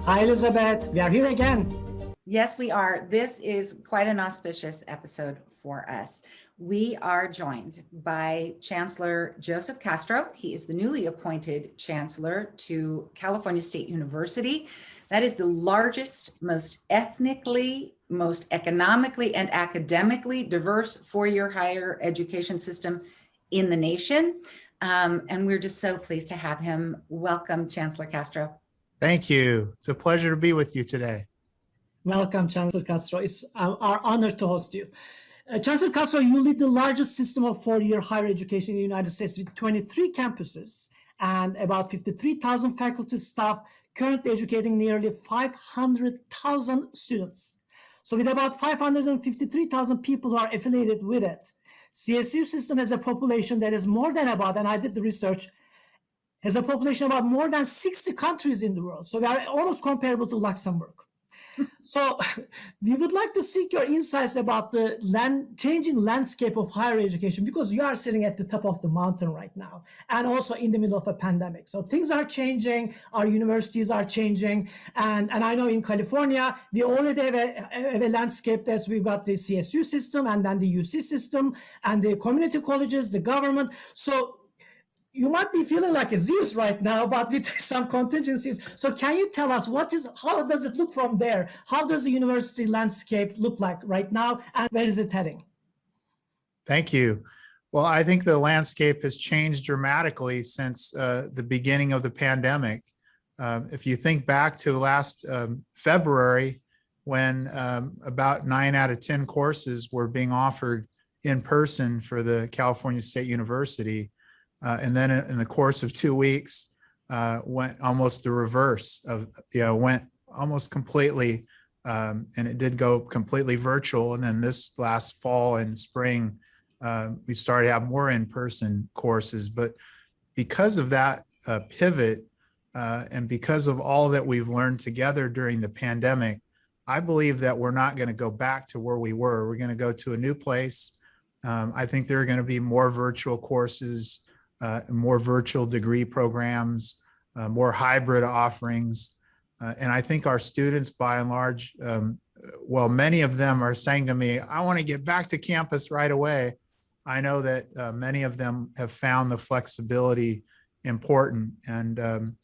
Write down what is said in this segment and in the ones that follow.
Hi, Elizabeth. We are here again. Yes, we are. This is quite an auspicious episode for us. We are joined by Chancellor Joseph Castro. He is the newly appointed Chancellor to California State University. That is the largest, most ethnically, most economically, and academically diverse four-year higher education system in the nation. And we're just so pleased to have him. Welcome, Chancellor Castro. Thank you. It's a pleasure to be with you today. Welcome, Chancellor Castro. It's our honor to host you. Chancellor Castro, you lead the largest system of four-year higher education in the United States with 23 campuses and about 53,000 faculty staff, currently educating nearly 500,000 students. So with about 553,000 people who are affiliated with it, CSU system has a population that is more than about, and I did the research, has a population of about more than 60 countries in the world. So we are almost comparable to Luxembourg. So we would like to seek your insights about the changing landscape of higher education, because you are sitting at the top of the mountain right now and also in the middle of a pandemic. So things are changing, our universities are changing. And I know in California, we already have a landscape that we've got the CSU system and then the UC system and the community colleges, the government. So you might be feeling like a Zeus right now, but with some contingencies. So can you tell us how does it look from there? How does the university landscape look like right now, and where is it heading? Thank you. Well, I think the landscape has changed dramatically since the beginning of the pandemic. If you think back to last February, when about 9 out of 10 courses were being offered in person for the California State University, and then in the course of 2 weeks, went almost the reverse of, went almost completely, and it did go completely virtual. And then this last fall and spring, we started to have more in-person courses. But because of that pivot, and because of all that we've learned together during the pandemic, I believe that we're not going to go back to where we were. We're going to go to a new place. I think there are going to be more virtual courses, more virtual degree programs, more hybrid offerings. And I think our students, by and large, well, many of them are saying to me, I want to get back to campus right away. I know that many of them have found the flexibility important. And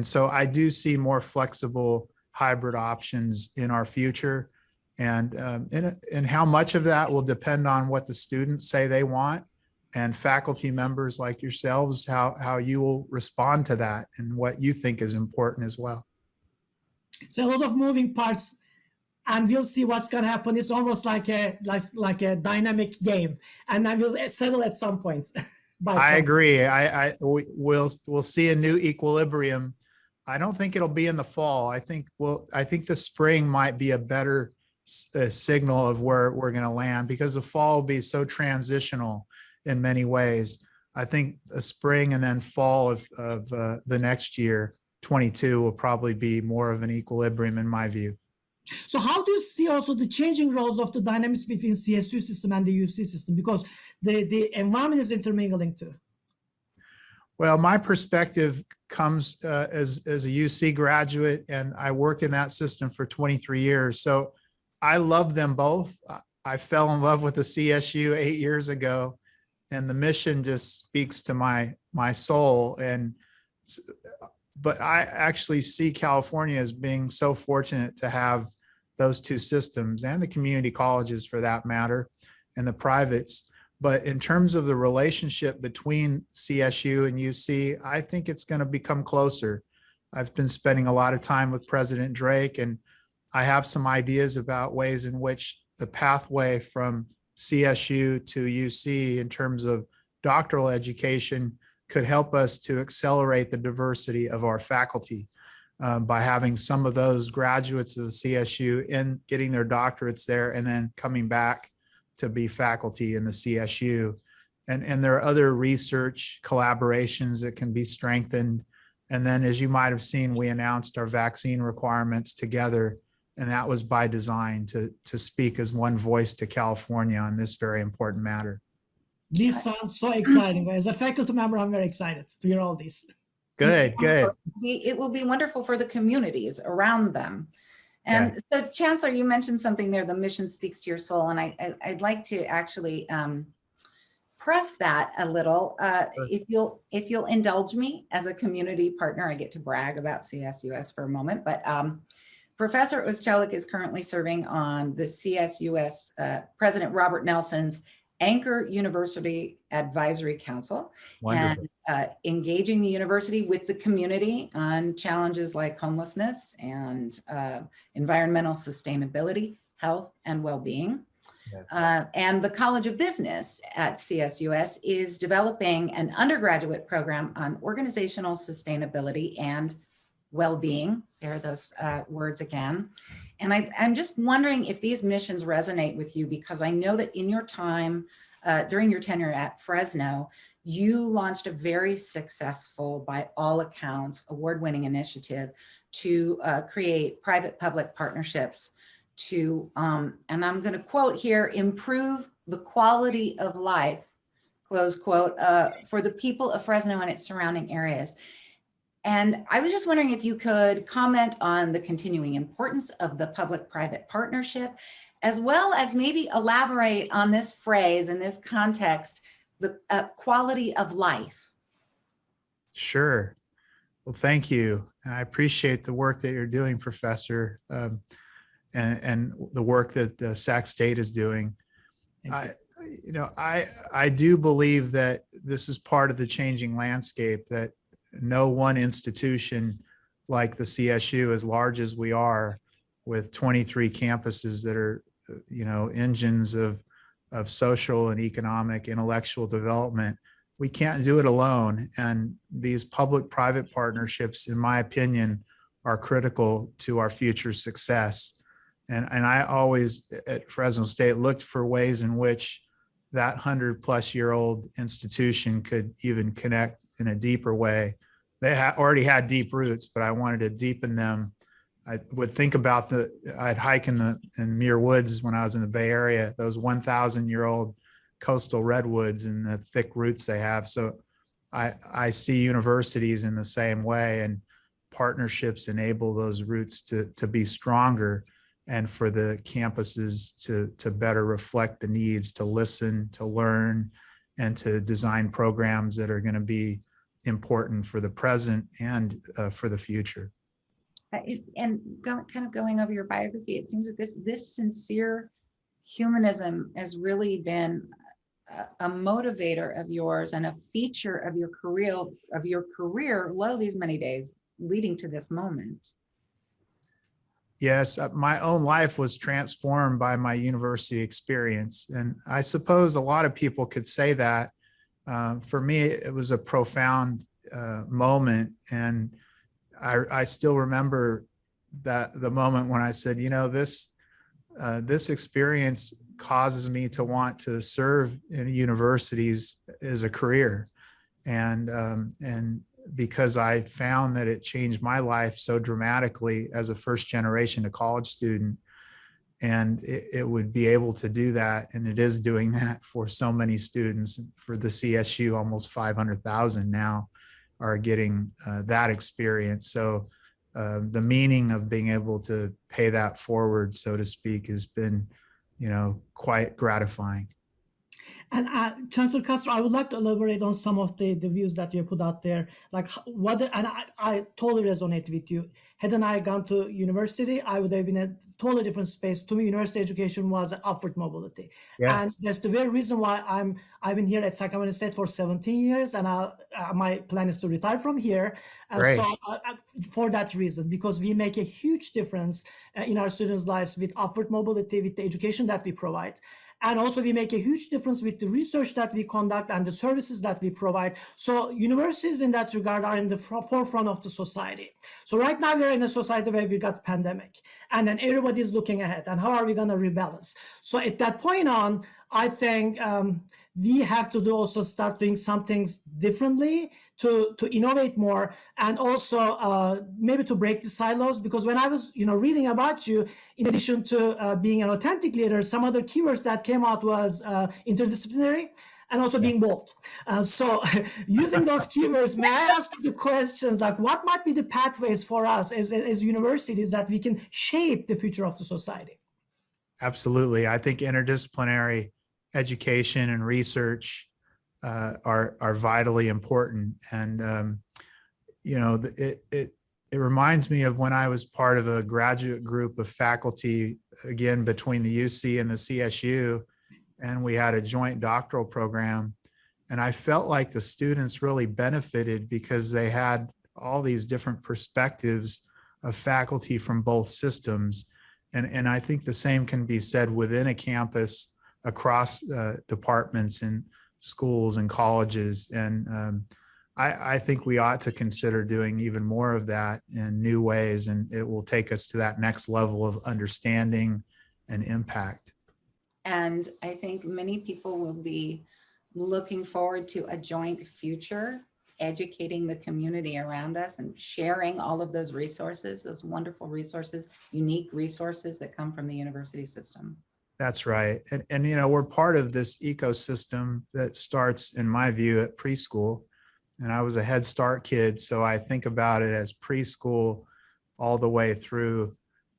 so I do see more flexible hybrid options in our future. And how much of that will depend on what the students say they want, and faculty members like yourselves, how you will respond to that and what you think is important as well. So a lot of moving parts, and we'll see what's going to happen. It's almost like a dynamic game, and then we'll settle at some point. I agree. We'll see a new equilibrium. I don't think it'll be in the fall. I think the spring might be a better signal of where we're going to land, because the fall will be so transitional in many ways. I think the spring and then fall of the next year, 22, will probably be more of an equilibrium in my view. So how do you see also the changing roles of the dynamics between CSU system and the UC system? Because the environment is intermingling too. Well, my perspective comes as a UC graduate, and I work in that system for 23 years. So I love them both. I fell in love with the CSU 8 years ago, and the mission just speaks to my soul. But I actually see California as being so fortunate to have those two systems, and the community colleges for that matter, and the privates. But in terms of the relationship between CSU and UC, I think it's going to become closer. I've been spending a lot of time with President Drake, and I have some ideas about ways in which the pathway from CSU to UC in terms of doctoral education could help us to accelerate the diversity of our faculty by having some of those graduates of the CSU in getting their doctorates there and then coming back to be faculty in the CSU. And there are other research collaborations that can be strengthened. And then, as you might have seen, we announced our vaccine requirements together, and that was by design to speak as one voice to California on this very important matter. This sounds so exciting. As a faculty member, I'm very excited to hear all this. Good, good. It will be wonderful for the communities around them. And so, Chancellor, you mentioned something there, the mission speaks to your soul. And I'd like to actually press that a little. If you'll indulge me as a community partner, I get to brag about CSUS for a moment, but Professor Uschelik is currently serving on the CSUS President Robert Nelson's Anchor University Advisory Council. Wonderful. And engaging the university with the community on challenges like homelessness and environmental sustainability, health, and well-being. Yes. And the College of Business at CSUS is developing an undergraduate program on organizational sustainability and well-being. There are those words again. And I'm just wondering if these missions resonate with you, because I know that in your time, during your tenure at Fresno, you launched a very successful, by all accounts, award-winning initiative to create private-public partnerships to, and I'm going to quote here, improve the quality of life, close quote, for the people of Fresno and its surrounding areas. And I was just wondering if you could comment on the continuing importance of the public-private partnership, as well as maybe elaborate on this phrase in this context, the quality of life. Sure. Well, thank you. I appreciate the work that you're doing, Professor, and the work that Sac State is doing. I do believe that this is part of the changing landscape, that no one institution like the CSU, as large as we are, with 23 campuses that are, engines of social and economic, intellectual development, we can't do it alone. And these public-private partnerships, in my opinion, are critical to our future success. And I always, at Fresno State, looked for ways in which that 100-plus-year-old institution could even connect in a deeper way. They already had deep roots, but I wanted to deepen them. I would think about I'd hike in Muir Woods when I was in the Bay Area, those 1,000-year-old coastal redwoods and the thick roots they have. So I see universities in the same way, and partnerships enable those roots to be stronger, and for the campuses to better reflect the needs, to listen, to learn, and to design programs that are going to be important for the present and for the future. And kind of going over your biography, it seems that this sincere humanism has really been a motivator of yours and a feature of your career, lo, these many days leading to this moment. Yes, my own life was transformed by my university experience. And I suppose a lot of people could say that. For me, it was a profound moment. And I still remember the moment when I said, this experience causes me to want to serve in universities as a career. And because I found that it changed my life so dramatically as a first generation college student, and it would be able to do that, and it is doing that for so many students. For the CSU, almost 500,000 now are getting that experience. So the meaning of being able to pay that forward, so to speak, has been, quite gratifying. And Chancellor Castro, I would like to elaborate on some of the views that you put out there. Like I totally resonate with you. Hadn't I gone to university, I would have been in a totally different space. To me, university education was upward mobility. Yes. And that's the very reason why I've been here at Sacramento State for 17 years, and my plan is to retire from here. So for that reason, because we make a huge difference in our students' lives with upward mobility, with the education that we provide. And also we make a huge difference with the research that we conduct and the services that we provide. So universities in that regard are in the forefront of the society. So right now we're in a society where we got pandemic, and then everybody's looking ahead and how are we going to rebalance? So at that point on, I think we have to also start doing some things differently to innovate more, and also maybe to break the silos. Because when I was reading about you, in addition to being an authentic leader, some other keywords that came out was interdisciplinary. and also being bold. So using those keywords, may I ask you the questions like what might be the pathways for us as universities that we can shape the future of the society? Absolutely. I think interdisciplinary education and research are vitally important. And, it reminds me of when I was part of a graduate group of faculty, again, between the UC and the CSU, and we had a joint doctoral program. And I felt like the students really benefited because they had all these different perspectives of faculty from both systems. And I think the same can be said within a campus across departments and schools and colleges. And I think we ought to consider doing even more of that in new ways, and it will take us to that next level of understanding and impact. And I think many people will be looking forward to a joint future, educating the community around us and sharing all of those resources, those wonderful resources, unique resources that come from the university system. That's right. And we're part of this ecosystem that starts, in my view, at preschool. And I was a Head Start kid, so I think about it as preschool all the way through,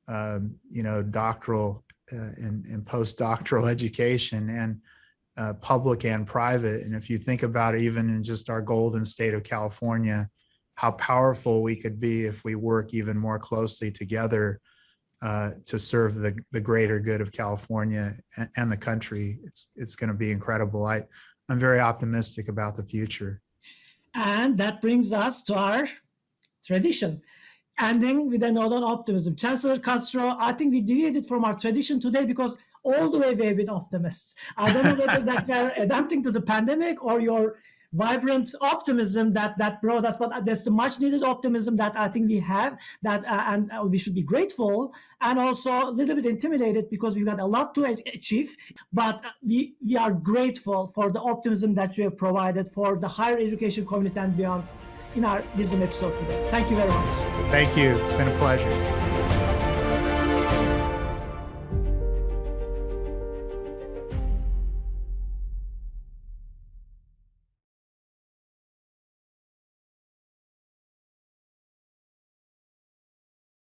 doctoral and postdoctoral education, and public and private. And if you think about it, even in just our golden state of California, how powerful we could be if we work even more closely together to serve the greater good of California and the country. It's going to be incredible. I'm very optimistic about the future. And that brings us to our tradition, ending with a note on optimism. Chancellor Castro, I think we deviated from our tradition today because all the way we have been optimists. I don't know whether that we're adapting to the pandemic or your vibrant optimism that brought us, but that's the much needed optimism that I think we have, and we should be grateful and also a little bit intimidated because we've got a lot to achieve, but we are grateful for the optimism that you have provided for the higher education community and beyond in our wisdom episode today. Thank you very much. Thank you. It's been a pleasure.